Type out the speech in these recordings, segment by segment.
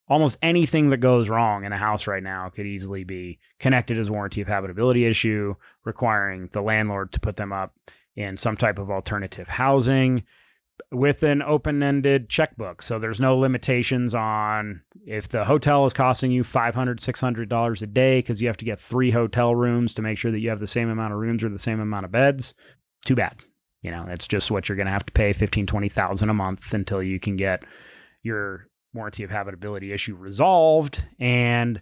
almost anything that goes wrong in a house right now could easily be connected as warranty of habitability issue, requiring the landlord to put them up in some type of alternative housing with an open-ended checkbook. So there's no limitations on if the hotel is costing you $500, $600 a day because you have to get 3 hotel rooms to make sure that you have the same amount of rooms or the same amount of beds. Too bad. It's just what you're going to have to pay, $15,000, $20,000 a month until you can get your warranty of habitability issue resolved. And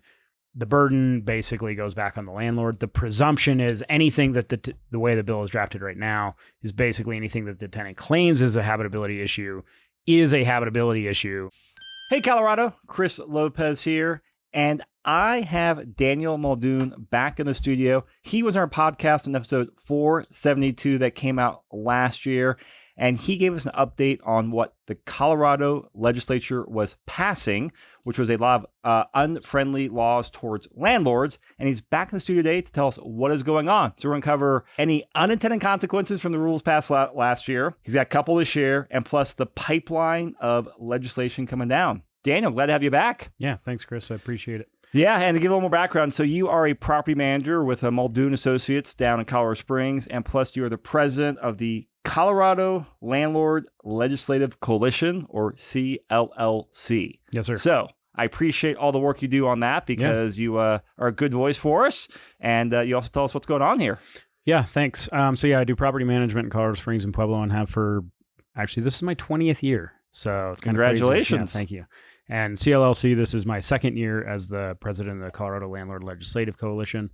the burden basically goes back on the landlord. The presumption is anything that the way the bill is drafted right now is basically anything that the tenant claims is a habitability issue is a habitability issue. Hey, Colorado, Chris Lopez here. And I have Daniel Muldoon back in the studio. He was on our podcast in episode 472 that came out last year. And he gave us an update on what the Colorado legislature was passing, which was a lot of unfriendly laws towards landlords. And he's back in the studio today to tell us what is going on. So we're going to cover any unintended consequences from the rules passed last year. He's got a couple to share, and plus the pipeline of legislation coming down. Daniel, glad to have you back. Yeah, thanks, Chris. I appreciate it. Yeah, and to give a little more background, so you are a property manager with Muldoon Associates down in Colorado Springs, and plus you are the president of the Colorado Landlord Legislative Coalition, or CLLC. Yes, sir. So I appreciate all the work you do on that because you are a good voice for us, and you also tell us what's going on here. Yeah, thanks. So I do property management in Colorado Springs and Pueblo, and have for, actually, this is my 20th year. So it's kind of crazy. Congratulations. Yeah, thank you. And CLLC, this is my second year as the president of the Colorado Landlord Legislative Coalition,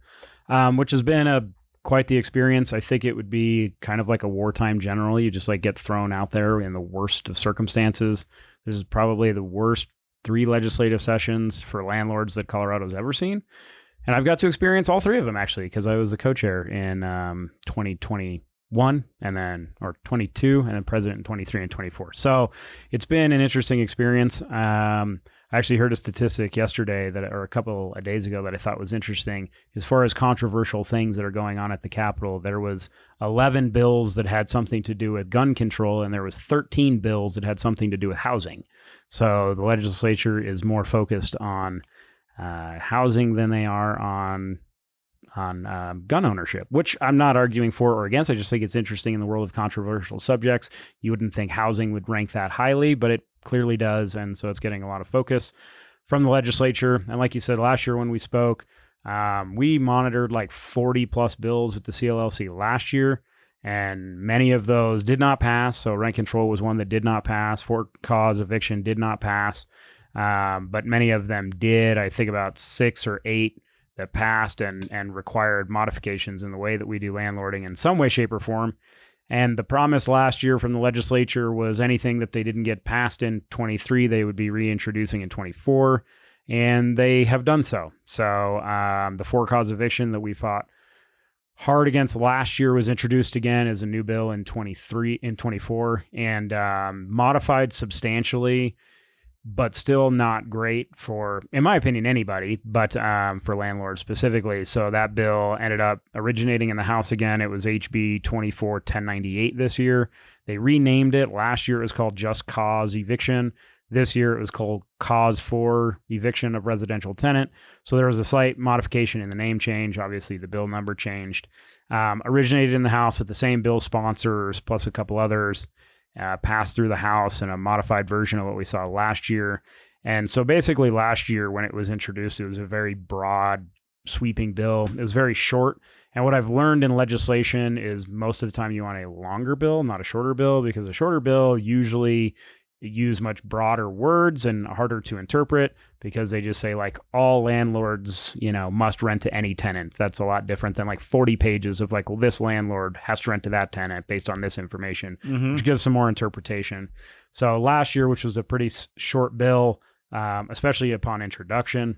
which has been quite the experience. I think it would be kind of like a wartime general. You just get thrown out there in the worst of circumstances. This is probably the worst 3 legislative sessions for landlords that Colorado's ever seen. And I've got to experience all 3 of them, actually, because I was the co-chair in 2021 or 22, and then president in 23 and 24. So it's been an interesting experience. I actually heard a statistic yesterday or a couple of days ago that I thought was interesting. As far as controversial things that are going on at the Capitol, there was 11 bills that had something to do with gun control, and there was 13 bills that had something to do with housing. So the legislature is more focused on housing than they are on gun ownership, which I'm not arguing for or against. I just think it's interesting in the world of controversial subjects. You wouldn't think housing would rank that highly, but it clearly does. And so it's getting a lot of focus from the legislature. And like you said, last year when we spoke, we monitored 40 plus bills with the CLLC last year, and many of those did not pass. So rent control was one that did not pass. For Cause Eviction did not pass. But many of them did. I think about 6 or 8 that passed and required modifications in the way that we do landlording in some way, shape, or form. And the promise last year from the legislature was anything that they didn't get passed in 23, they would be reintroducing in 24, and they have done so. So the For Cause Eviction that we fought hard against last year was introduced again as a new bill in 24, and modified substantially, but still not great for, in my opinion, anybody, but for landlords specifically. So that bill ended up originating in the House again. It was HB 24-1098 this year. They renamed it. Last year it was called Just Cause Eviction. This year it was called Cause for Eviction of Residential Tenant. So there was a slight modification in the name change. Obviously the bill number changed. Originated in the House with the same bill sponsors plus a couple others. Passed through the House in a modified version of what we saw last year. And so basically last year when it was introduced, it was a very broad, sweeping bill. It was very short. And what I've learned in legislation is most of the time you want a longer bill, not a shorter bill, because a shorter bill usually use much broader words and harder to interpret because they just say all landlords, must rent to any tenant. That's a lot different than 40 pages of well, this landlord has to rent to that tenant based on this information, which gives some more interpretation. So last year, which was a pretty short bill, especially upon introduction,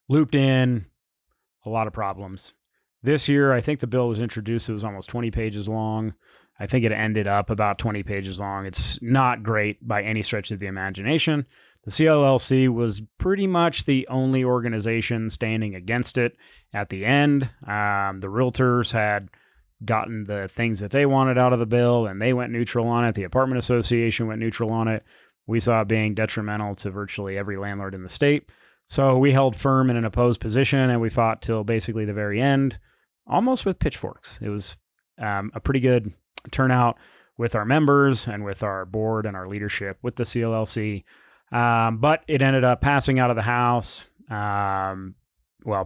looped in a lot of problems. This year, I think the bill was introduced, it was almost 20 pages long. I think it ended up about 20 pages long. It's not great by any stretch of the imagination. The CLLC was pretty much the only organization standing against it at the end. The realtors had gotten the things that they wanted out of the bill, and they went neutral on it. The apartment association went neutral on it. We saw it being detrimental to virtually every landlord in the state. So we held firm in an opposed position, and we fought till basically the very end, almost with pitchforks. It was a pretty good turnout with our members and with our board and our leadership with the CLLC. But it ended up passing out of the House.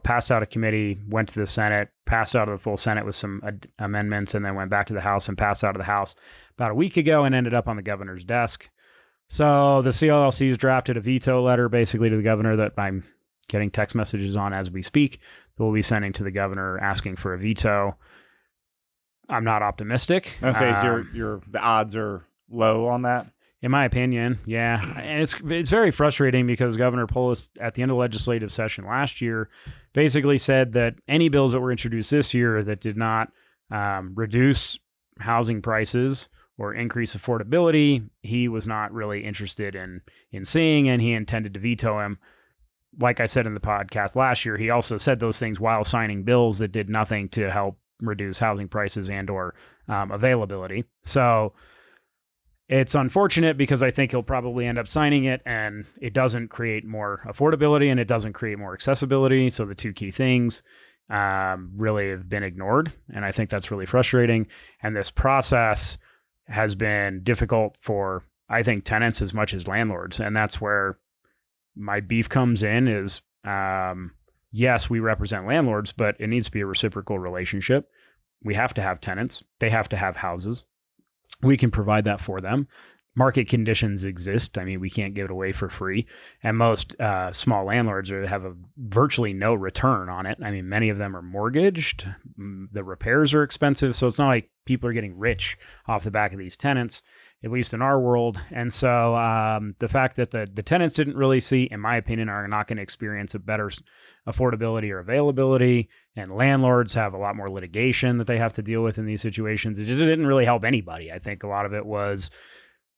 Passed out of committee, went to the Senate, passed out of the full Senate with some amendments, and then went back to the House and passed out of the House about a week ago and ended up on the governor's desk. So the CLLC's drafted a veto letter basically to the governor that I'm getting text messages on as we speak. That we'll be sending to the governor asking for a veto. I'm not optimistic. I say the odds are low on that. In my opinion, yeah. And it's very frustrating because Governor Polis at the end of the legislative session last year basically said that any bills that were introduced this year that did not reduce housing prices or increase affordability, he was not really interested in seeing, and he intended to veto him. Like I said in the podcast last year, he also said those things while signing bills that did nothing to help reduce housing prices and or availability. So it's unfortunate because I think he'll probably end up signing it, and it doesn't create more affordability and it doesn't create more accessibility. So the two key things really have been ignored, and I think that's really frustrating. And this process has been difficult for, I think, tenants as much as landlords. And that's where my beef comes in is, yes, we represent landlords, but it needs to be a reciprocal relationship. We have to have tenants. They have to have houses. We can provide that for them. Market conditions exist. I mean, we can't give it away for free. And most small landlords have virtually no return on it. I mean, many of them are mortgaged. The repairs are expensive. So it's not like people are getting rich off the back of these tenants, at least in our world. And so the fact that the tenants didn't really see, in my opinion, are not going to experience a better affordability or availability. And landlords have a lot more litigation that they have to deal with in these situations. It just didn't really help anybody. I think a lot of it was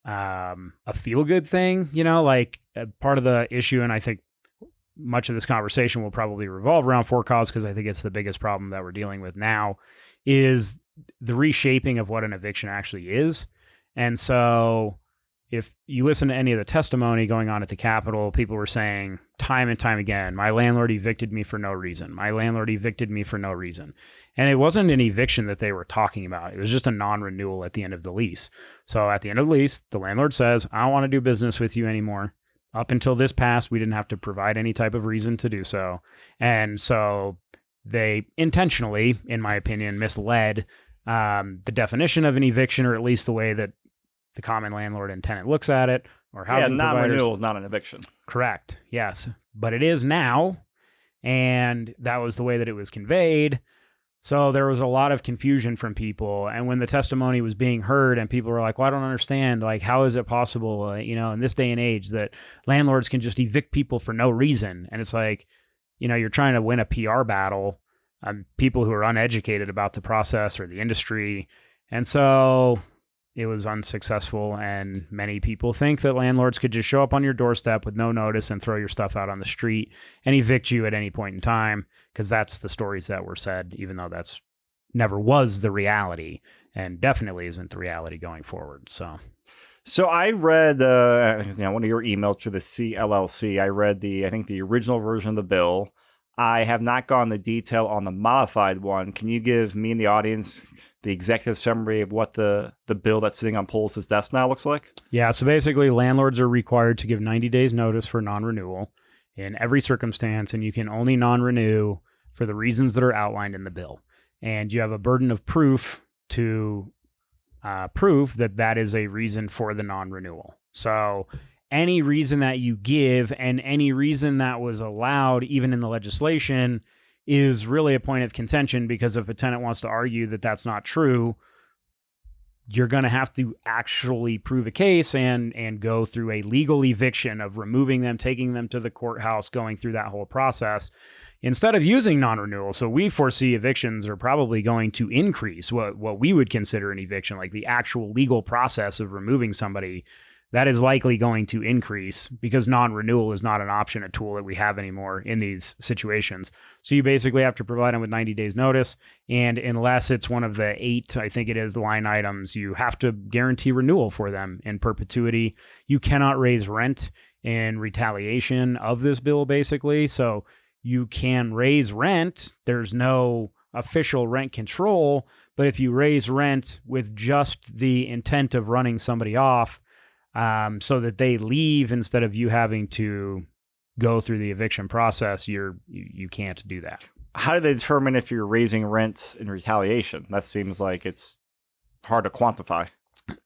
a feel-good thing, like part of the issue. And I think much of this conversation will probably revolve around For Cause, because I think it's the biggest problem that we're dealing with now is the reshaping of what an eviction actually is. And so if you listen to any of the testimony going on at the Capitol, people were saying time and time again, my landlord evicted me for no reason. My landlord evicted me for no reason. And it wasn't an eviction that they were talking about. It was just a non-renewal at the end of the lease. So at the end of the lease, the landlord says, I don't want to do business with you anymore. Up until this passed, we didn't have to provide any type of reason to do so. And so they intentionally, in my opinion, misled the definition of an eviction, or at least the way that the common landlord and tenant looks at it, or housing providers. Non-renewal is not an eviction. Correct. Yes. But it is now. And that was the way that it was conveyed. So there was a lot of confusion from people. And when the testimony was being heard and people were like, well, I don't understand. Like, how is it possible, in this day and age that landlords can just evict people for no reason? And it's like, you're trying to win a PR battle on people who are uneducated about the process or the industry. And so it was unsuccessful, and many people think that landlords could just show up on your doorstep with no notice and throw your stuff out on the street and evict you at any point in time, because that's the stories that were said, even though that's never was the reality and definitely isn't the reality going forward. So I read one of your emails to the CLLC. I read the original version of the bill. I have not gone into detail on the modified one. Can you give me and the audience the executive summary of what the bill that's sitting on Polis's desk now looks like? Yeah, so basically landlords are required to give 90 days notice for non-renewal in every circumstance, and you can only non-renew for the reasons that are outlined in the bill. And you have a burden of proof to prove that that is a reason for the non-renewal. So any reason that you give and any reason that was allowed, even in the legislation, is really a point of contention, because if a tenant wants to argue that that's not true, you're going to have to actually prove a case and go through a legal eviction of removing them, taking them to the courthouse, going through that whole process instead of using non-renewal. So we foresee evictions are probably going to increase what we would consider an eviction, like the actual legal process of removing somebody that is likely going to increase because non-renewal is not an option, a tool that we have anymore in these situations. So you basically have to provide them with 90 days notice. And unless it's one of the 8, I think it is, line items, you have to guarantee renewal for them in perpetuity. You cannot raise rent in retaliation of this bill, basically. So you can raise rent. There's no official rent control, but if you raise rent with just the intent of running somebody off, so that they leave instead of you having to go through the eviction process, you can't do that. How do they determine if you're raising rents in retaliation? That seems like it's hard to quantify.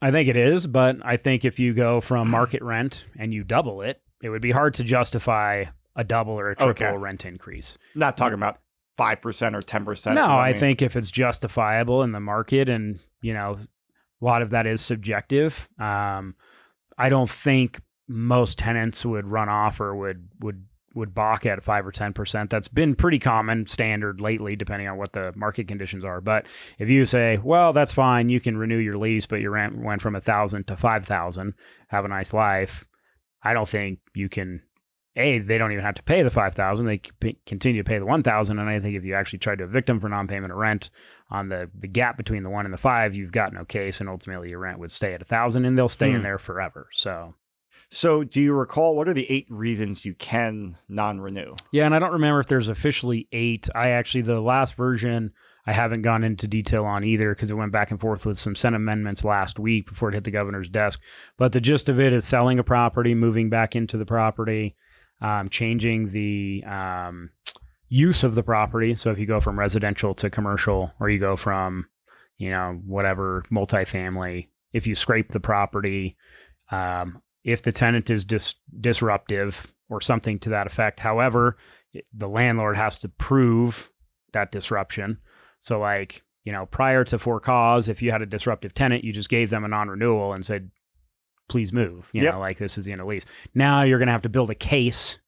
I think it is, but I think if you go from market rent and you double it, it would be hard to justify a double or a triple rent increase. Not talking about 5% or 10%. No, I think if it's justifiable in the market, and a lot of that is subjective. I don't think most tenants would run off or would balk at 5 or 10%. That's been pretty common standard lately, depending on what the market conditions are. But if you say, well, that's fine, you can renew your lease, but your rent went from $1,000 to $5,000, have a nice life. I don't think you can. They don't even have to pay the $5,000. They continue to pay the $1,000. And I think if you actually tried to evict them for non-payment of rent on the gap between the 1 and the 5, you've got no case, and ultimately your rent would stay at $1,000, and they'll stay in there forever. So do you recall, what are the 8 reasons you can non-renew? Yeah, and I don't remember if there's officially 8. The last version, I haven't gone into detail on either because it went back and forth with some Senate amendments last week before it hit the governor's desk. But the gist of it is selling a property, moving back into the property, changing the use of the property. So if you go from residential to commercial, or you go from, whatever, multifamily, if you scrape the property, if the tenant is disruptive or something to that effect. However, the landlord has to prove that disruption. So prior to For Cause, if you had a disruptive tenant, you just gave them a non-renewal and said, please move, this is the end of lease. Now you're going to have to build a case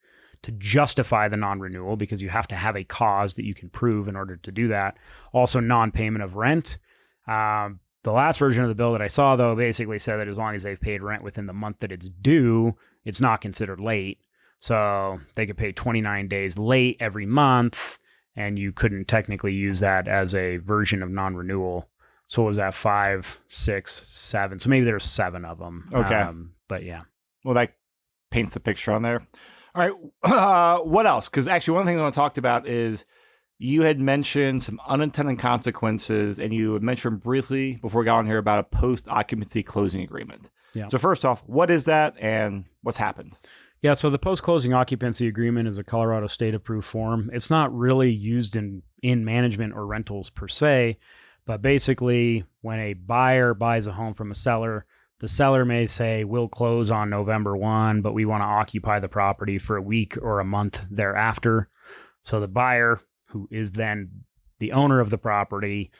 to justify the non-renewal because you have to have a cause that you can prove in order to do that. Also, non-payment of rent. The last version of the bill that I saw, though, basically said that as long as they've paid rent within the month that it's due, it's not considered late. So they could pay 29 days late every month, and you couldn't technically use that as a version of non-renewal. So what was that, 5, 6, 7? So maybe there's 7 of them. Okay. But yeah. Well, that paints the picture on there. All right. What else? Because actually one thing I want to talk about is you had mentioned some unintended consequences, and you had mentioned briefly before we got on here about a post-occupancy closing agreement. Yeah. So first off, what is that and what's happened? Yeah, so the post-closing occupancy agreement is a Colorado state-approved form. It's not really used in management or rentals per se, but basically when a buyer buys a home from a seller, the seller may say, we'll close on November 1, but we want to occupy the property for a week or a month thereafter. So the buyer, who is then the owner of the property,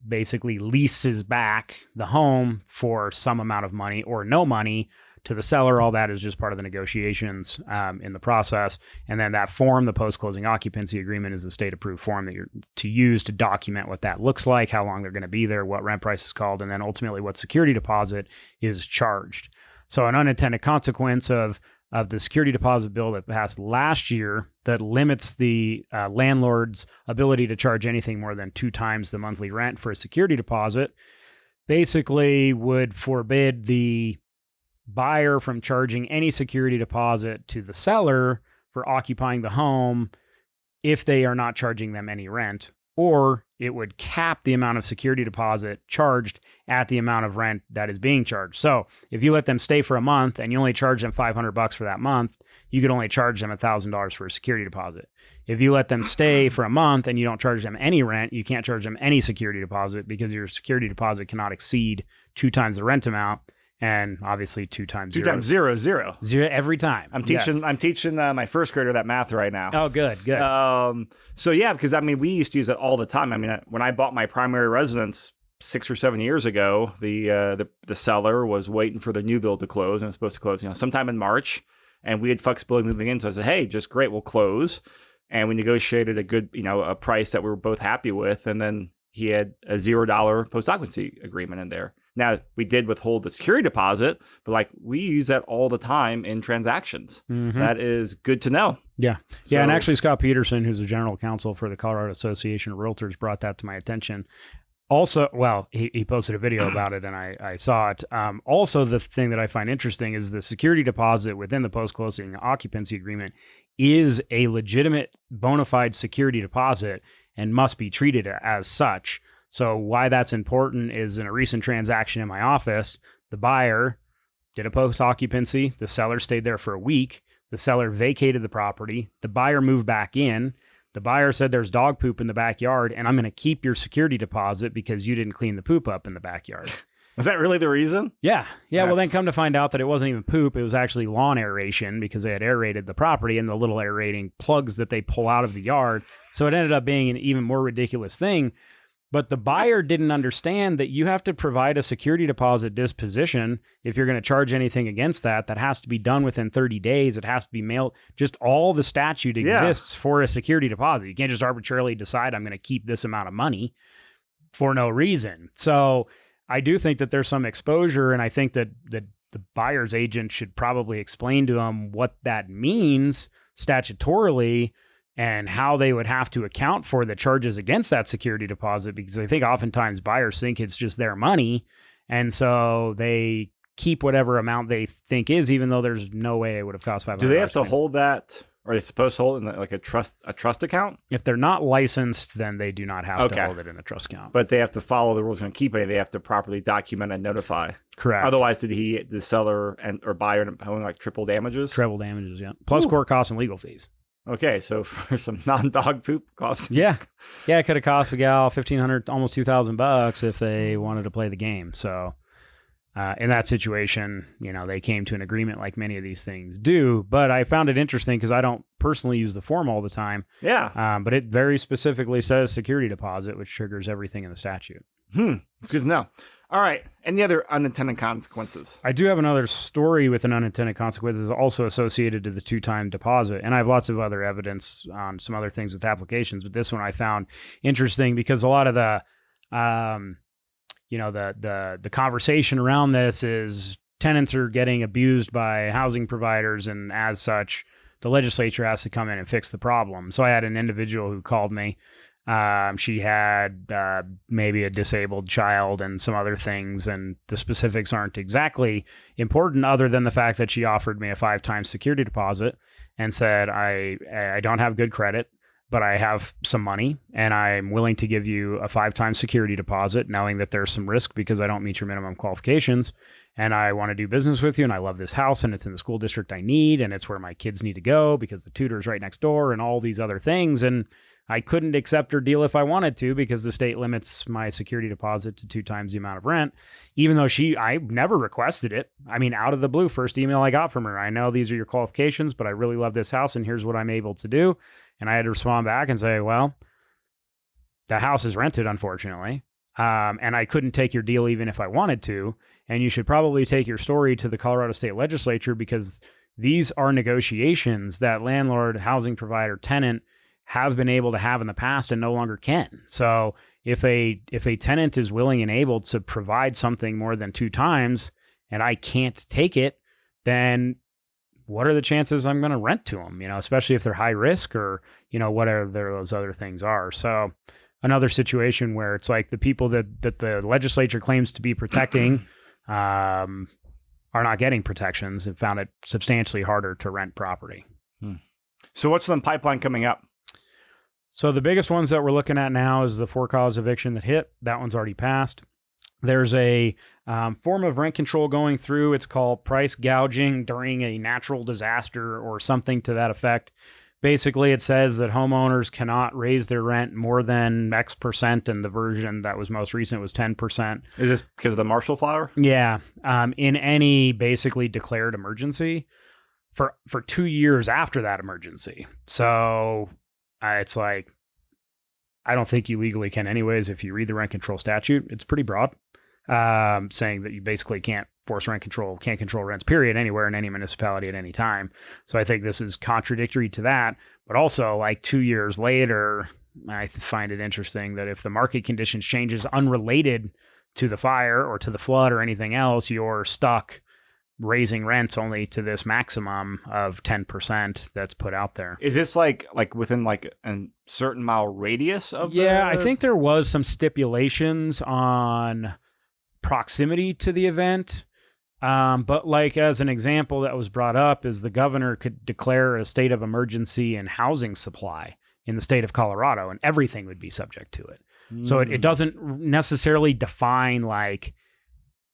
basically leases back the home for some amount of money or no money to the seller. All that is just part of the negotiations in the process. And then that form, the post-closing occupancy agreement, is a state-approved form that you're to use to document what that looks like, how long they're going to be there, what rent price is called, and then ultimately what security deposit is charged. So an unintended consequence of the security deposit bill that passed last year that limits the landlord's ability to charge anything more than 2 times the monthly rent for a security deposit basically would forbid the buyer from charging any security deposit to the seller for occupying the home if they are not charging them any rent, or it would cap the amount of security deposit charged at the amount of rent that is being charged. So if you let them stay for a month and you only charge them $500 for that month, you could only charge them $1,000 for a security deposit. If you let them stay for a month and you don't charge them any rent, you can't charge them any security deposit because your security deposit cannot exceed 2 times the rent amount. And obviously 2 times 2 times 0 is 0. 0 every time. I'm teaching my first grader that math right now. Oh, good. So yeah, because we used to use it all the time. When I bought my primary residence 6 or 7 years ago, the seller was waiting for the new build to close, and it was supposed to close, sometime in March, and we had flexibility moving in. So I said, hey, just great, we'll close, and we negotiated a good, a price that we were both happy with, and then he had a $0 post occupancy agreement in there. Now, we did withhold the security deposit, but like we use that all the time in transactions. That is good to know. Yeah. So, Yeah. And actually, Scott Peterson, who's the general counsel for the Colorado Association of Realtors, brought that to my attention. Also, well, he posted a video about it and I saw it. Also, the thing that I find interesting is the security deposit within the post-closing occupancy agreement is a legitimate bona fide security deposit and must be treated as such. So why that's important is in a recent transaction in my office, the buyer did a post-occupancy. The seller stayed there for a week. The seller vacated the property. The buyer moved back in. The buyer said there's dog poop in the backyard, and I'm going to keep your security deposit because you didn't clean the poop up in the backyard. Was that really the reason? Yeah. Well, then come to find out that it wasn't even poop. It was actually lawn aeration because they had aerated the property and the little aerating plugs that they pull out of the yard. So it ended up being an even more ridiculous thing. But the buyer didn't understand that you have to provide a security deposit disposition if you're going to charge anything against that. That has to be done within 30 days. It has to be mailed. Just all the statute exists for a security deposit. You can't just arbitrarily decide I'm going to keep this amount of money for no reason. So I do think that there's some exposure, and I think that the buyer's agent should probably explain to them what that means statutorily and how they would have to account for the charges against that security deposit, because I think oftentimes buyers think it's just their money. And so they keep whatever amount they think is, even though there's no way it would have cost $500. Do they have to hold that? Are they supposed to hold it in like a trust account? If they're not licensed, then they do not have to hold it in a trust account. But they have to follow the rules and keep it. They have to properly document and notify. Correct. Otherwise, the seller or buyer end up owing like triple damages? Treble damages, yeah. Plus court costs and legal fees. Okay, so for some non-dog poop costs. Yeah, it could have cost a gal $1,500, almost $2,000 if they wanted to play the game. So in that situation, they came to an agreement like many of these things do. But I found it interesting because I don't personally use the form all the time. Yeah. But it very specifically says security deposit, which triggers everything in the statute. It's good to know. All right. Any other unintended consequences? I do have another story with an unintended consequences also associated to the 2-time deposit. And I have lots of other evidence on some other things with applications. But this one I found interesting because a lot of the, the conversation around this is tenants are getting abused by housing providers. And as such, the legislature has to come in and fix the problem. So I had an individual who called me. She had maybe a disabled child and some other things, and the specifics aren't exactly important other than the fact that she offered me a 5-time security deposit and said, I don't have good credit, but I have some money and I'm willing to give you a 5-time security deposit knowing that there's some risk because I don't meet your minimum qualifications, and I want to do business with you, and I love this house and it's in the school district I need, and it's where my kids need to go because the tutor's right next door and all these other things. And I couldn't accept her deal if I wanted to because the state limits my security deposit to 2 times the amount of rent, even though I never requested it. I mean, out of the blue, first email I got from her, I know these are your qualifications, but I really love this house and here's what I'm able to do. And I had to respond back and say, well, the house is rented, unfortunately. And I couldn't take your deal even if I wanted to. And you should probably take your story to the Colorado State Legislature because these are negotiations that landlord, housing provider, tenant have been able to have in the past and no longer can. So if a tenant is willing and able to provide something more than 2 times and I can't take it, then what are the chances I'm going to rent to them, especially if they're high risk or, whatever those other things are. So another situation where it's like the people that the legislature claims to be protecting are not getting protections and found it substantially harder to rent property. So what's the pipeline coming up? So the biggest ones that we're looking at now is the For Cause Eviction that hit. That one's already passed. There's a form of rent control going through. It's called price gouging during a natural disaster or something to that effect. Basically, it says that homeowners cannot raise their rent more than X percent, and the version that was most recent was 10%. Is this because of the Marshall Fire? Yeah. In any basically declared emergency for 2 years after that emergency. So it's like, I don't think you legally can anyways. If you read the rent control statute, it's pretty broad, saying that you basically can't force rent control, can't control rents, period, anywhere in any municipality at any time. So I think this is contradictory to that. But also, like 2 years later, I find it interesting that if the market conditions changes unrelated to the fire or to the flood or anything else, you're stuck raising rents only to this maximum of 10% that's put out there. Is this like within like a certain mile radius of I think there was some stipulations on proximity to the event. But like as an example that was brought up is the governor could declare a state of emergency in housing supply in the state of Colorado, and everything would be subject to it. So it doesn't necessarily define like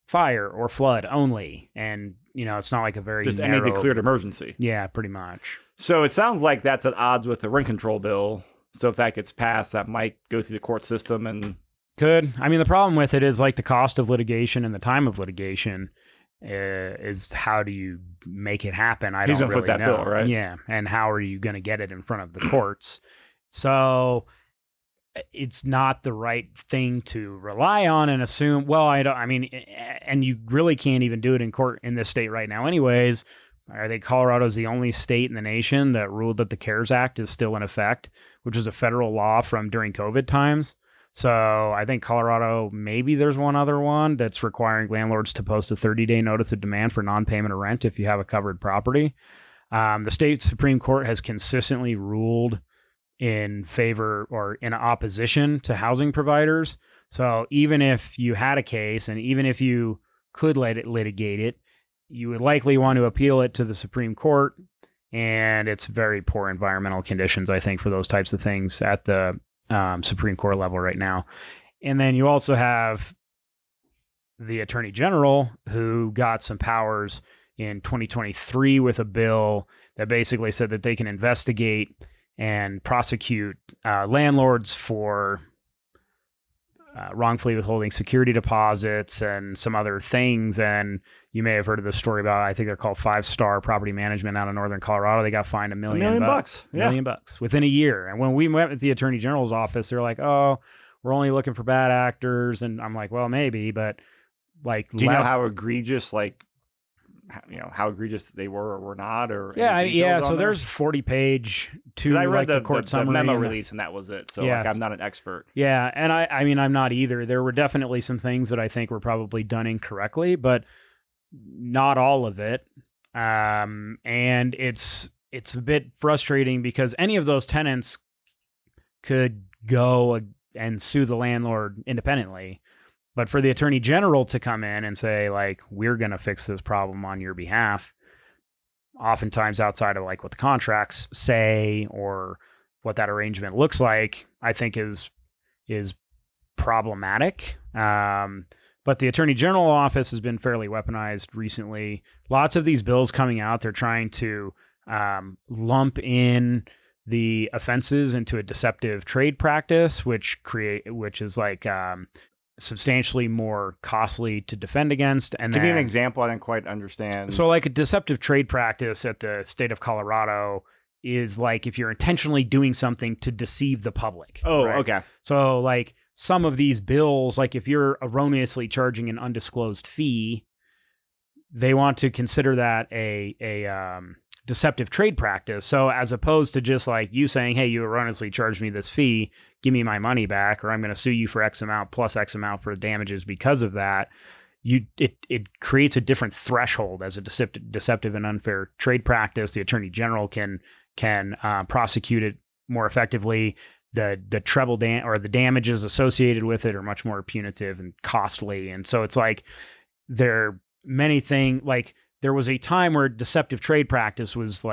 fire or flood only. And, it's not like a very just narrow, any declared emergency. Yeah, pretty much. So it sounds like that's at odds with the rent control bill. So if that gets passed, that might go through the court system and could. I mean, the problem with it is like the cost of litigation and the time of litigation is how do you make it happen? He's don't gonna really foot that know. bill, right? Yeah, and how are you going to get it in front of the courts? So it's not the right thing to rely on and assume. Well, and you really can't even do it in court in this state right now, anyways. I think Colorado's the only state in the nation that ruled that the CARES Act is still in effect, which was a federal law from during COVID times. So I think Colorado, maybe there's one other one that's requiring landlords to post a 30-day notice of demand for non-payment of rent if you have a covered property. The state Supreme Court has consistently ruled in favor or in opposition to housing providers. So even if you had a case and even if you could litigate it, you would likely want to appeal it to the Supreme Court. And it's very poor environmental conditions, I think, for those types of things at the Supreme Court level right now. And then you also have the Attorney General, who got some powers in 2023 with a bill that basically said that they can investigate and prosecute landlords for wrongfully withholding security deposits and some other things. And you may have heard of the story about, I think they're called 5-Star Property Management out of Northern Colorado. They got fined $1 million bucks. Yeah. $1 million bucks within a year. And when we met at the Attorney General's office, they're like, oh, we're only looking for bad actors. And I'm like, well, maybe, but like, do you know how egregious, how egregious they were or were not? Or So there's 40-page to I read the court summary memo release, and that was it. So I'm not an expert. Yeah, and I mean I'm not either. There were definitely some things that I think were probably done incorrectly, but not all of it. And it's a bit frustrating because any of those tenants could go and sue the landlord independently. But for the Attorney General to come in and say, like, we're going to fix this problem on your behalf, oftentimes outside of like what the contracts say or what that arrangement looks like, I think is problematic. But the Attorney General office has been fairly weaponized recently. Lots of these bills coming out, they're trying to lump in the offenses into a deceptive trade practice, which is like substantially more costly to defend against. And give me an example. I didn't quite understand. So like a deceptive trade practice at the state of Colorado is like if you're intentionally doing something to deceive the public. Oh, right? Okay. So like some of these bills, like if you're erroneously charging an undisclosed fee, they want to consider that a deceptive trade practice. So as opposed to just like you saying, hey, you erroneously charged me this fee, give me my money back, or I'm going to sue you for X amount plus X amount for damages because of that, it creates a different threshold as a deceptive and unfair trade practice. The Attorney General can prosecute it more effectively. The treble or the damages associated with it are much more punitive and costly. And so it's like there are many things, like there was a time where deceptive trade practice was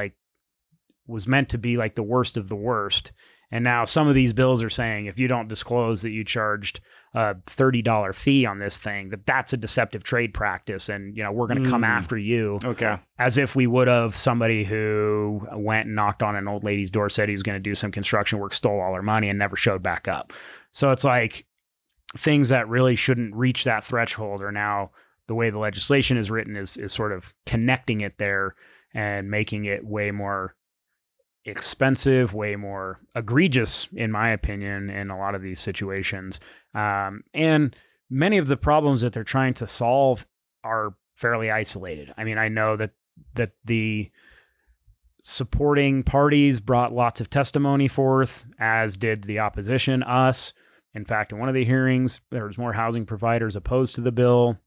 meant to be like the worst of the worst. And now some of these bills are saying if you don't disclose that you charged a $30 fee on this thing, that's a deceptive trade practice. And, we're going to come after you. Okay. As if we would have somebody who went and knocked on an old lady's door, said he was going to do some construction work, stole all her money and never showed back up. So it's like things that really shouldn't reach that threshold are now, the way the legislation is written is sort of connecting it there and making it way more expensive, way more egregious, in my opinion, in a lot of these situations. And many of the problems that they're trying to solve are fairly isolated. I mean, I know that the supporting parties brought lots of testimony forth, as did the opposition, us. In fact, in one of the hearings, there was more housing providers opposed to the bill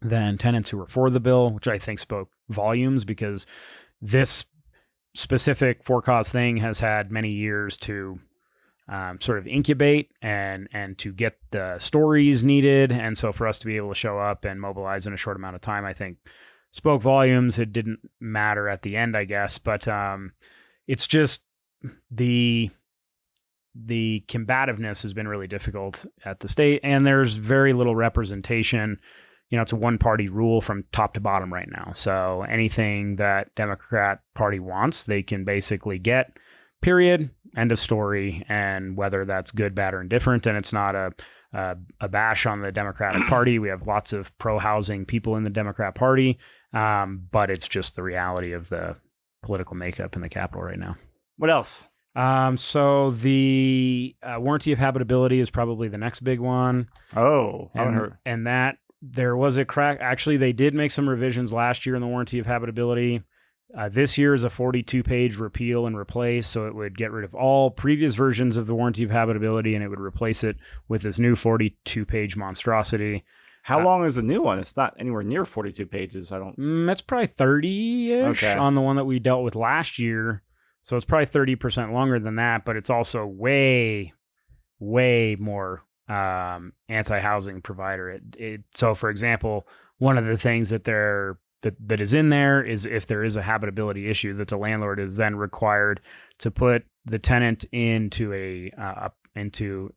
than tenants who were for the bill, which I think spoke volumes, because this specific for cause thing has had many years to sort of incubate and to get the stories needed. And so for us to be able to show up and mobilize in a short amount of time, I think spoke volumes. It didn't matter at the end, I guess, but it's just the combativeness has been really difficult at the state, and there's very little representation. It's a one-party rule from top to bottom right now. So anything that Democrat Party wants, they can basically get, period, end of story. And whether that's good, bad, or indifferent, and it's not a bash on the Democratic Party. We have lots of pro-housing people in the Democrat Party, but it's just the reality of the political makeup in the Capitol right now. What else? So the warranty of habitability is probably the next big one. Oh, I haven't heard. And that there was a crack. Actually, they did make some revisions last year in the warranty of habitability. This year is a 42-page repeal and replace, so it would get rid of all previous versions of the warranty of habitability, and it would replace it with this new 42-page monstrosity. How long is the new one? It's not anywhere near 42 pages. It's probably 30-ish on the one that we dealt with last year. So it's probably 30% longer than that, but it's also way, way more anti-housing provider. So, for example, one of the things that is in there is if there is a habitability issue, that the landlord is then required to put the tenant into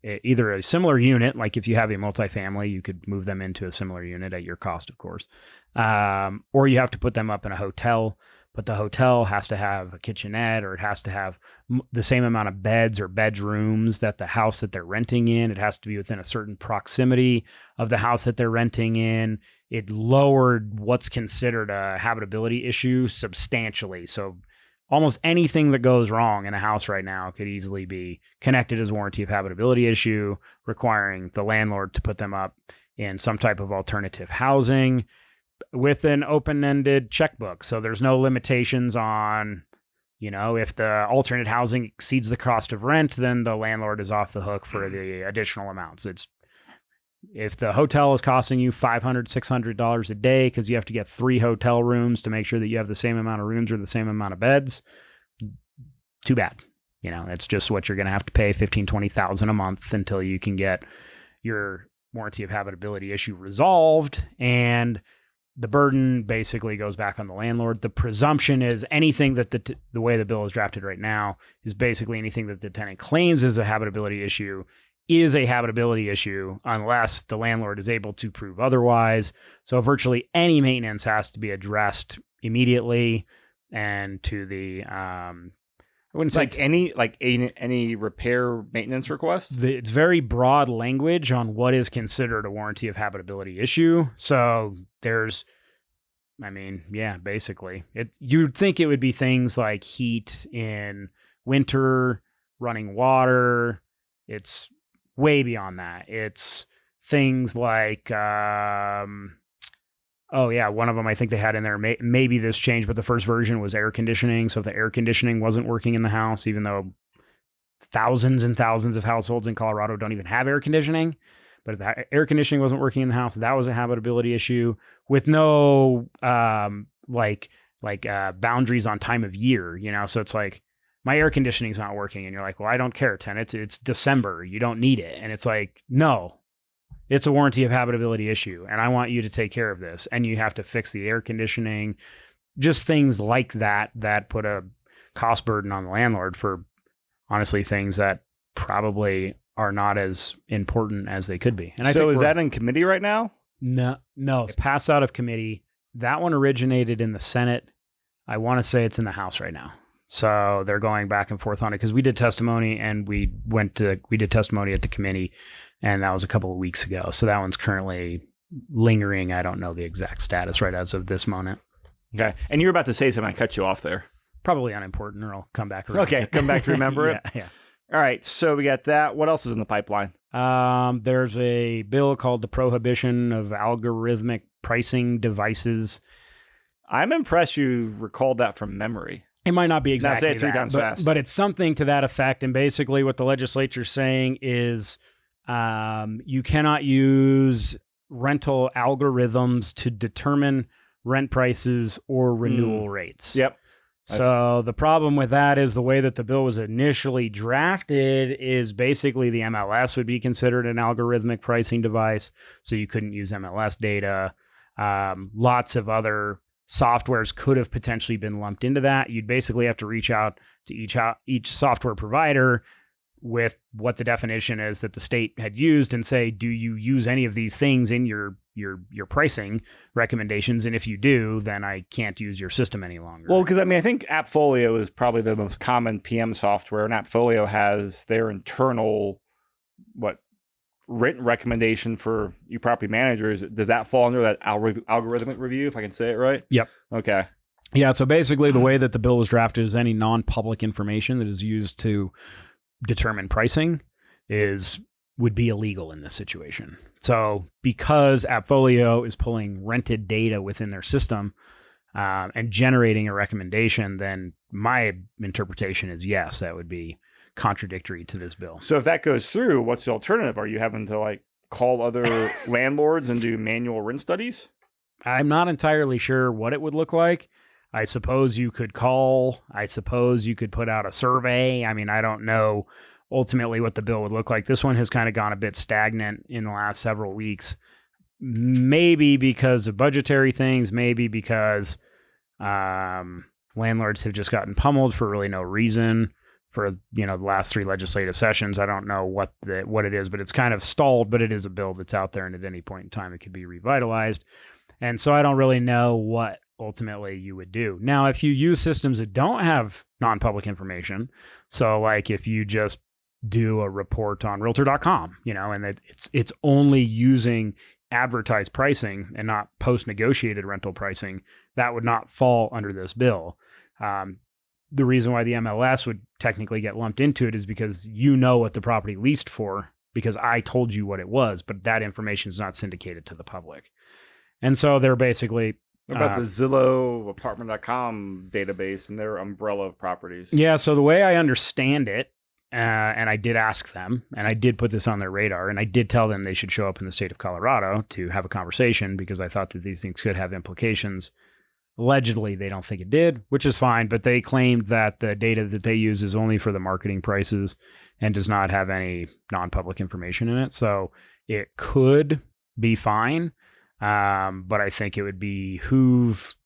either a similar unit, like if you have a multifamily, you could move them into a similar unit at your cost, of course, or you have to put them up in a hotel. But the hotel has to have a kitchenette, or it has to have the same amount of beds or bedrooms that the house that they're renting in. It has to be within a certain proximity of the house that they're renting in. It lowered what's considered a habitability issue substantially. So almost anything that goes wrong in a house right now could easily be connected as warranty of habitability issue, requiring the landlord to put them up in some type of alternative housing with an open-ended checkbook. So there's no limitations on, if the alternate housing exceeds the cost of rent, then the landlord is off the hook for the additional amounts. If the hotel is costing you $500, $600 a day because you have to get 3 hotel rooms to make sure that you have the same amount of rooms or the same amount of beds, too bad. It's just what you're going to have to pay, $15,000, $20,000 a month until you can get your warranty of habitability issue resolved. And the burden basically goes back on the landlord. The presumption is anything that the way the bill is drafted right now is basically anything that the tenant claims is a habitability issue is a habitability issue unless the landlord is able to prove otherwise. So virtually any maintenance has to be addressed immediately, and to the I wouldn't say any repair maintenance request. It's very broad language on what is considered a warranty of habitability issue. So basically, you'd think it would be things like heat in winter, running water. It's way beyond that. It's things like one of them I think they had in there, maybe this changed, but the first version was air conditioning. So if the air conditioning wasn't working in the house, even though thousands and thousands of households in Colorado don't even have air conditioning, but if the air conditioning wasn't working in the house, that was a habitability issue with no boundaries on time of year, So it's like, my air conditioning's not working, and you're like, well, I don't care, tenant. It's December. You don't need it. And it's like, no. It's a warranty of habitability issue, and I want you to take care of this. And you have to fix the air conditioning, just things like that put a cost burden on the landlord for, honestly, things that probably are not as important as they could be. And so is that in committee right now? No, it's passed out of committee. That one originated in the Senate. I want to say it's in the House right now. So they're going back and forth on it, because we did testimony and we did testimony at the committee, and that was a couple of weeks ago. So that one's currently lingering. I don't know the exact status right as of this moment. Okay. And you were about to say something. I cut you off there. Probably unimportant, or I'll come back around. Okay. Come back to remember it. Yeah. All right. So we got that. What else is in the pipeline? There's a bill called the Prohibition of Algorithmic Pricing Devices. I'm impressed you recalled that from memory. It might not be exactly say it 3 times fast. But it's something to that effect. And basically what the legislature's saying is You cannot use rental algorithms to determine rent prices or renewal rates. Yep. So the problem with that is the way that the bill was initially drafted is basically the MLS would be considered an algorithmic pricing device. So you couldn't use MLS data. Lots of other softwares could have potentially been lumped into that. You'd basically have to reach out to each software provider with what the definition is that the state had used and say, do you use any of these things in your pricing recommendations? And if you do, then I can't use your system any longer. Well, because I think AppFolio is probably the most common PM software, and AppFolio has their internal written recommendation for you property managers. Does that fall under that algorithmic review, if I can say it right? Yep. Okay. Yeah. So basically, the way that the bill was drafted is any non-public information that is used to determine pricing would be illegal in this situation. So because AppFolio is pulling rented data within their system and generating a recommendation, then my interpretation is yes, that would be contradictory to this bill. So if that goes through, what's the alternative? Are you having to call other landlords and do manual rent studies? I'm not entirely sure what it would look like. I suppose you could call. I suppose you could put out a survey. I mean, I don't know ultimately what the bill would look like. This one has kind of gone a bit stagnant in the last several weeks, maybe because of budgetary things, maybe because landlords have just gotten pummeled for really no reason for the last 3 legislative sessions. I don't know what it is, but it's kind of stalled, but it is a bill that's out there, and at any point in time it could be revitalized. And so I don't really know what ultimately you would do. Now, if you use systems that don't have non-public information, so if you just do a report on realtor.com, and it's only using advertised pricing and not post-negotiated rental pricing, that would not fall under this bill. The reason why the MLS would technically get lumped into it is because what the property leased for, because I told you what it was, but that information is not syndicated to the public. And so they're basically... What about the Zillow apartment.com database and their umbrella of properties? Yeah, so the way I understand it, and I did ask them, and I did put this on their radar, and I did tell them they should show up in the state of Colorado to have a conversation because I thought that these things could have implications. Allegedly, they don't think it did, which is fine, but they claimed that the data that they use is only for the marketing prices and does not have any non-public information in it. So it could be fine. But I think it would behoove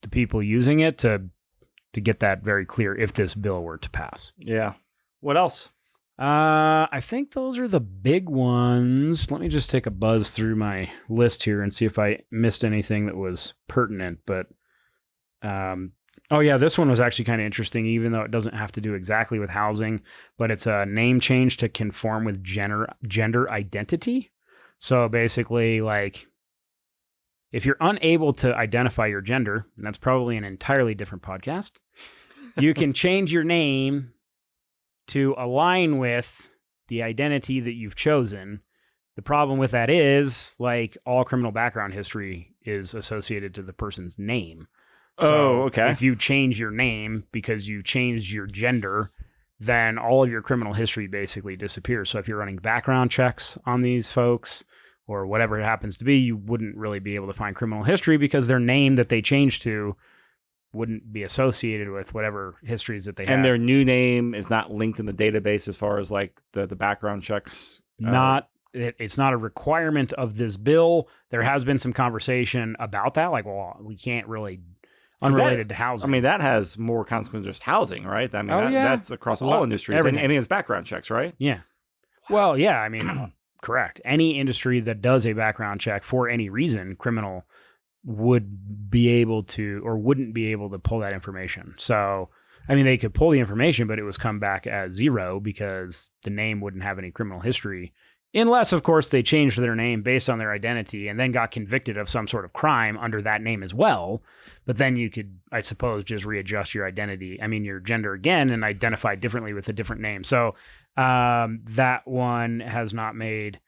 the people using it to get that very clear if this bill were to pass. Yeah. What else? I think those are the big ones. Let me just take a buzz through my list here and see if I missed anything that was pertinent. But, oh yeah, this one was actually kind of interesting, even though it doesn't have to do exactly with housing, but it's a name change to conform with gender identity. So basically, if you're unable to identify your gender, and that's probably an entirely different podcast, you can change your name to align with the identity that you've chosen. The problem with that is, all criminal background history is associated to the person's name. So okay. If you change your name because you changed your gender, then all of your criminal history basically disappears. So if you're running background checks on these folks, or whatever it happens to be, you wouldn't really be able to find criminal history because their name that they changed to wouldn't be associated with whatever histories that they have. And their new name is not linked in the database as far as the background checks? It's not a requirement of this bill. There has been some conversation about that. We can't really, unrelated to housing. That has more consequences than just housing, right? That's across all industries. Anything is background checks, right? Yeah. Well, yeah, correct. Any industry that does a background check for any reason, criminal would be able to or wouldn't be able to pull that information. So, they could pull the information, but it was come back as 0 because the name wouldn't have any criminal history. Unless, of course, they changed their name based on their identity and then got convicted of some sort of crime under that name as well. But then you could, I suppose, just readjust your identity, your gender again, and identify differently with a different name. So that one has not made,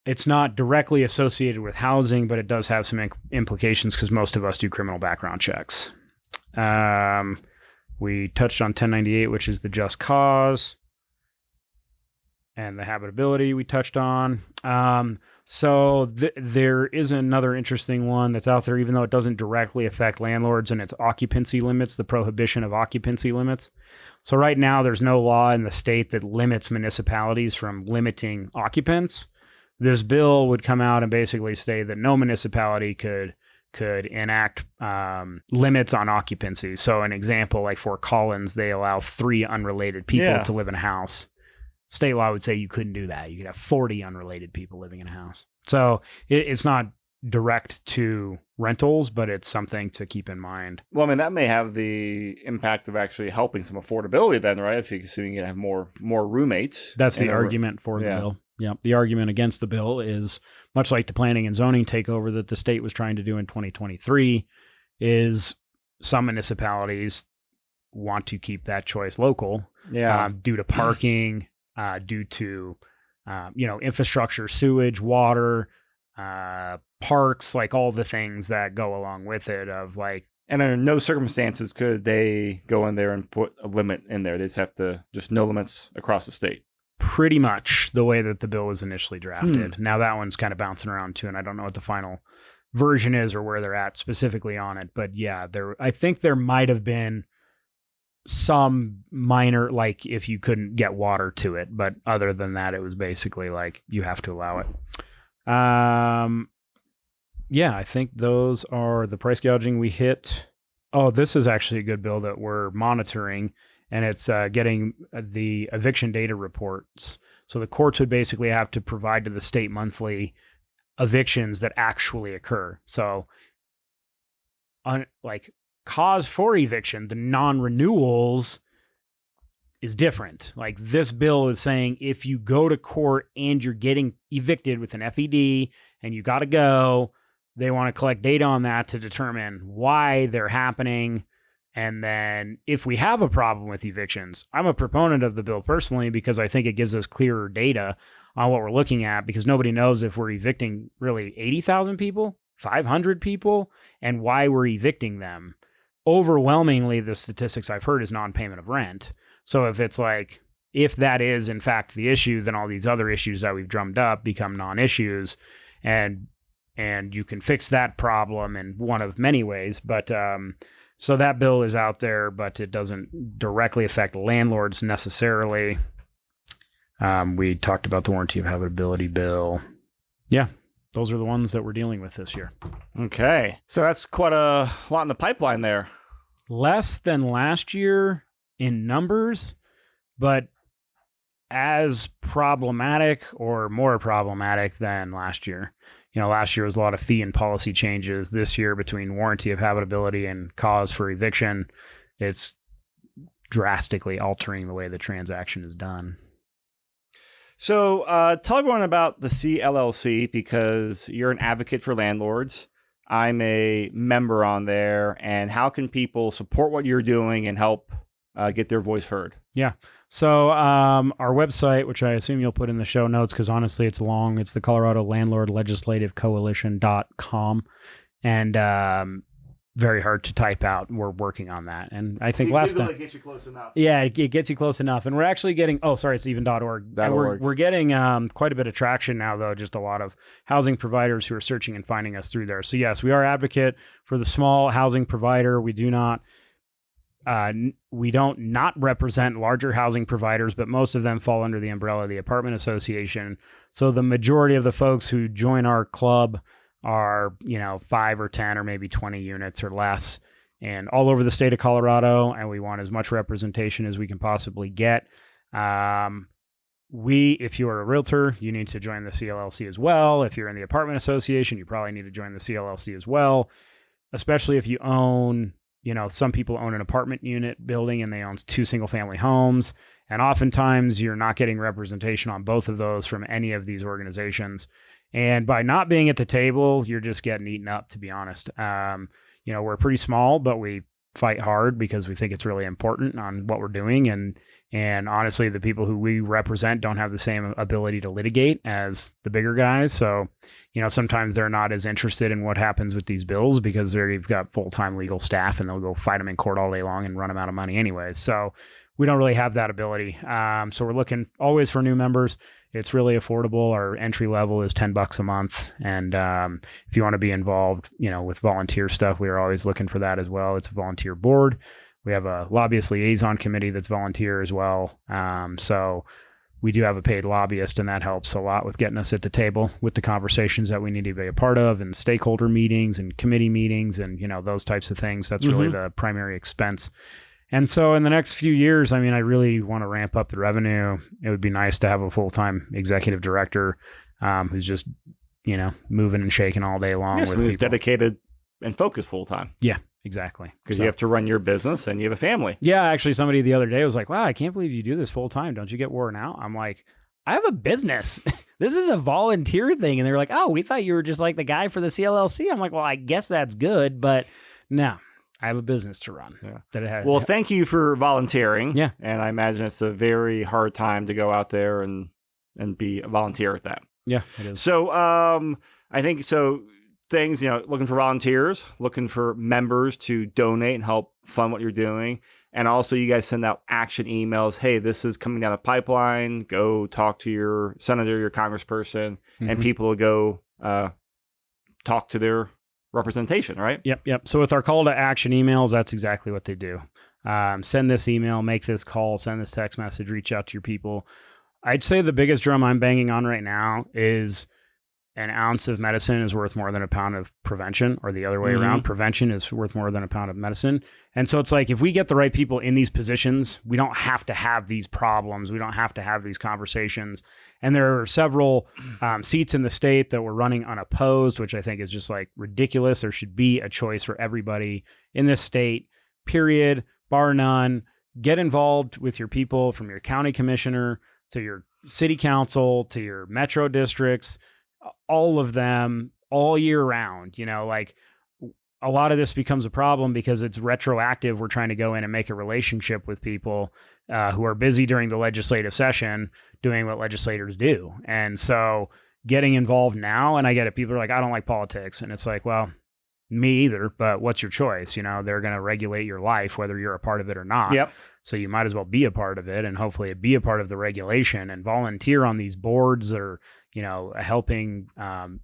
it's not directly associated with housing, but it does have some implications because most of us do criminal background checks. We touched on 1098, which is the just cause. and the habitability we touched on. So there is another interesting one that's out there, even though it doesn't directly affect landlords, and it's occupancy limits, the prohibition of occupancy limits. So right now there's no law in the state that limits municipalities from limiting occupants. This bill would come out and basically say that no municipality could enact limits on occupancy. So an example, like Fort Collins, they allow 3 unrelated people to live in a house. State law would say you couldn't do that. You could have 40 unrelated people living in a house. So it's not direct to rentals, but it's something to keep in mind. Well, I mean, that may have the impact of actually helping some affordability then, right? If you're assuming you have more roommates. That's the argument for the bill. Yeah. The argument against the bill is much like the planning and zoning takeover that the state was trying to do in 2023, is some municipalities want to keep that choice local due to parking, due to, infrastructure, sewage, water, parks, like all the things that go along with it of like. And under no circumstances could they go in there and put a limit in there. They just have to just no limits across the state. Pretty much the way that the bill was initially drafted. Now that one's kind of bouncing around too, and I don't know what the final version is or where they're at specifically on it. But yeah, I think there might have been some minor, like if you couldn't get water to it, but other than that, it was basically like you have to allow it. I think those are the price gouging we hit. Oh, this is actually a good bill that we're monitoring, and it's getting the eviction data reports. So the courts would basically have to provide to the state monthly evictions that actually occur. So like cause for eviction, the non-renewals is different. Like this bill is saying if you go to court and you're getting evicted with an FED and you got to go, they want to collect data on that to determine why they're happening. And then if we have a problem with evictions, I'm a proponent of the bill personally because I think it gives us clearer data on what we're looking at, because nobody knows if we're evicting really 80,000 people, 500 people, and why we're evicting them. Overwhelmingly, the statistics I've heard is non-payment of rent. So if it's like, if that is in fact the issue, then all these other issues that we've drummed up become non-issues, and you can fix that problem in one of many ways. But so that bill is out there, but it doesn't directly affect landlords necessarily. We talked about the Warranty of Habitability bill. Yeah, those are the ones that we're dealing with this year. Okay. So that's quite a lot in the pipeline there. Less than last year in numbers, but as problematic or more problematic than last year. Last year was a lot of fee and policy changes. This year, between Warranty of Habitability and cause for eviction, it's drastically altering the way the transaction is done. So tell everyone about the CLLC, because you're an advocate for landlords. I'm a member on there. And how can people support what you're doing and help get their voice heard? Yeah. So our website, which I assume you'll put in the show notes because honestly it's long, it's the Colorado Landlord Legislative Coalition.com. And very hard to type out. We're working on that. And I think last time... It gets you close enough. Yeah, it gets you close enough. And we're actually getting... Oh, sorry, it's even.org. We're getting quite a bit of traction now, though. Just a lot of housing providers who are searching and finding us through there. So yes, we are advocate for the small housing provider. We don't not represent larger housing providers, but most of them fall under the umbrella of the apartment association. So the majority of the folks who join our club are, 5 or 10 or maybe 20 units or less, and all over the state of Colorado. And we want as much representation as we can possibly get. If you're a realtor, you need to join the CLLC as well. If you're in the apartment association, you probably need to join the CLLC as well, especially if you own, some people own an apartment unit building and they own 2 single family homes. And oftentimes you're not getting representation on both of those from any of these organizations. And by not being at the table, you're just getting eaten up, to be honest. We're pretty small, but we fight hard because we think it's really important on what we're doing. And honestly, the people who we represent don't have the same ability to litigate as the bigger guys. So, sometimes they're not as interested in what happens with these bills because they've got full-time legal staff and they'll go fight them in court all day long and run them out of money anyways. So we don't really have that ability. So we're looking always for new members. It's really affordable. Our entry level is $10 a month. And if you want to be involved, with volunteer stuff, we are always looking for that as well. It's a volunteer board. We have a lobbyist liaison committee that's volunteer as well. So we do have a paid lobbyist, and that helps a lot with getting us at the table with the conversations that we need to be a part of, and stakeholder meetings and committee meetings and, those types of things. That's really the primary expense. And so in the next few years, I really want to ramp up the revenue. It would be nice to have a full-time executive director who's just, moving and shaking all day long. Yes, who's dedicated and focused full-time. Yeah, exactly. Because you have to run your business and you have a family. Yeah, actually, somebody the other day was like, wow, I can't believe you do this full-time. Don't you get worn out? I'm like, I have a business. This is a volunteer thing. And they were like, oh, we thought you were just like the guy for the CLLC. I'm like, well, I guess that's good, but no. I have a business to run. Yeah. Well, thank you for volunteering. Yeah. And I imagine it's a very hard time to go out there and be a volunteer at that. Yeah, it is. So I think things, looking for volunteers, looking for members to donate and help fund what you're doing. And also you guys send out action emails. Hey, this is coming down the pipeline. Go talk to your senator, your congressperson, and people will go talk to their representation, right? Yep. So with our call to action emails, that's exactly what they do. Send this email, make this call, send this text message, reach out to your people. I'd say the biggest drum I'm banging on right now is an ounce of medicine is worth more than a pound of prevention, or the other way around. Prevention is worth more than a pound of medicine. And so it's like, if we get the right people in these positions, we don't have to have these problems. We don't have to have these conversations. And there are several seats in the state that we're running unopposed, which I think is just like ridiculous. There should be a choice for everybody in this state, period, bar none. Get involved with your people, from your county commissioner to your city council to your metro districts, all of them all year round. A lot of this becomes a problem because it's retroactive. We're trying to go in and make a relationship with people who are busy during the legislative session doing what legislators do. And so getting involved now, and I get it, people are like, I don't like politics. And it's like, well, me either, but what's your choice? They're going to regulate your life, whether you're a part of it or not. Yep. So you might as well be a part of it, and hopefully be a part of the regulation and volunteer on these boards that are, helping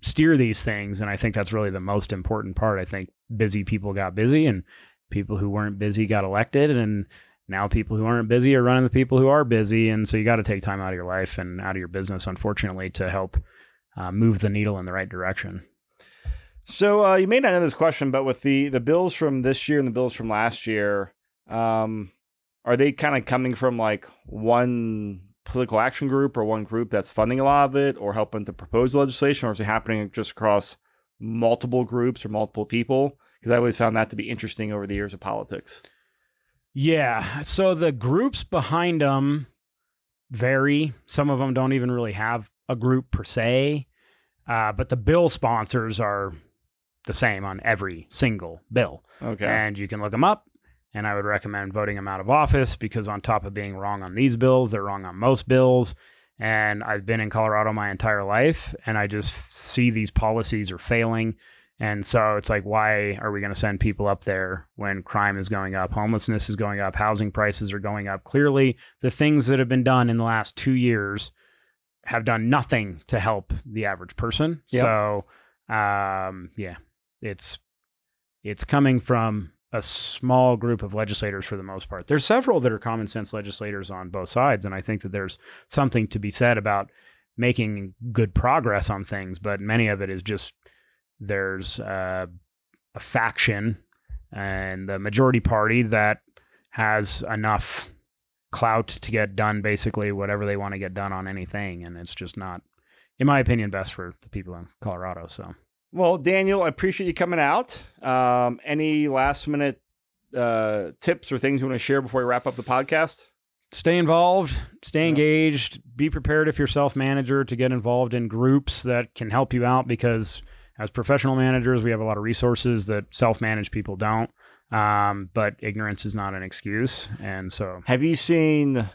steer these things. And I think that's really the most important part. I think busy people got busy, and people who weren't busy got elected. And now people who aren't busy are running the people who are busy. And so you got to take time out of your life and out of your business, unfortunately, to help move the needle in the right direction. So you may not know this question, but with the bills from this year and the bills from last year, are they kind of coming from like one political action group or one group that's funding a lot of it or helping to propose legislation, or is it happening just across multiple groups or multiple people? Because I always found that to be interesting over the years of politics. Yeah. So the groups behind them vary. Some of them don't even really have a group per se, but the bill sponsors are the same on every single bill. Okay. And you can look them up, and I would recommend voting them out of office, because on top of being wrong on these bills, they're wrong on most bills. And I've been in Colorado my entire life, and I just see these policies are failing. And so it's like, why are we going to send people up there when crime is going up, homelessness is going up, housing prices are going up? Clearly, the things that have been done in the last 2 years have done nothing to help the average person. Yep. So, it's coming from a small group of legislators for the most part. There's several that are common sense legislators on both sides, and I think that there's something to be said about making good progress on things, but many of it is just there's a faction and the majority party that has enough clout to get done basically whatever they want to get done on anything, and it's just not, in my opinion, best for the people in Colorado. So, well, Daniel, I appreciate you coming out. Any last minute tips or things you want to share before we wrap up the podcast? Stay involved, stay engaged, be prepared if you're self-manager to get involved in groups that can help you out, because as professional managers, we have a lot of resources that self-managed people don't. But ignorance is not an excuse. And so, have you seen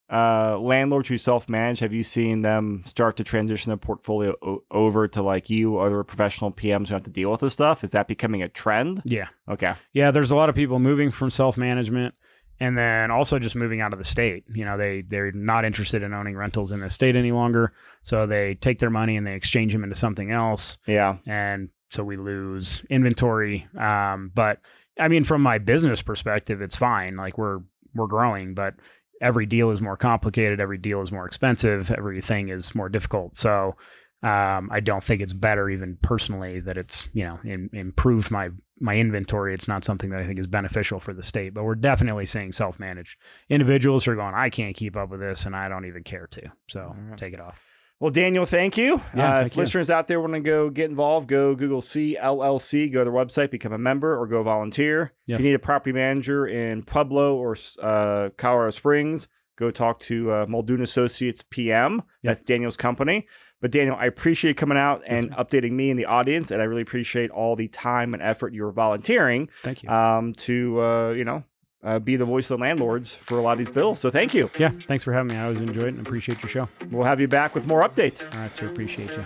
landlords who self-manage? Have you seen them start to transition their portfolio over to like you, other professional PMs who have to deal with this stuff? Is that becoming a trend? Yeah. Okay. Yeah, there's a lot of people moving from self-management And then also just moving out of the state. They're not interested in owning rentals in the state any longer. So they take their money and they exchange them into something else. Yeah. And so we lose inventory. But I mean, from my business perspective, it's fine. Like we're growing, but every deal is more complicated. Every deal is more expensive. Everything is more difficult. So I don't think it's better, even personally, that it's, improved my inventory. It's not something that I think is beneficial for the state, but we're definitely seeing self-managed individuals who are going, I can't keep up with this and I don't even care to. So take it off. Well, Daniel, thank you. Yeah, if listeners out there want to go get involved, go Google CLLC, go to their website, become a member, or go volunteer. Yes. If you need a property manager in Pueblo or Colorado Springs, go talk to Muldoon Associates PM. That's Daniel's company. But Daniel, I appreciate you coming out and updating me and the audience, and I really appreciate all the time and effort you're volunteering. Thank you. To be the voice of the landlords for a lot of these bills. So thank you. Yeah, thanks for having me. I always enjoy it and appreciate your show. We'll have you back with more updates. All right, so appreciate you.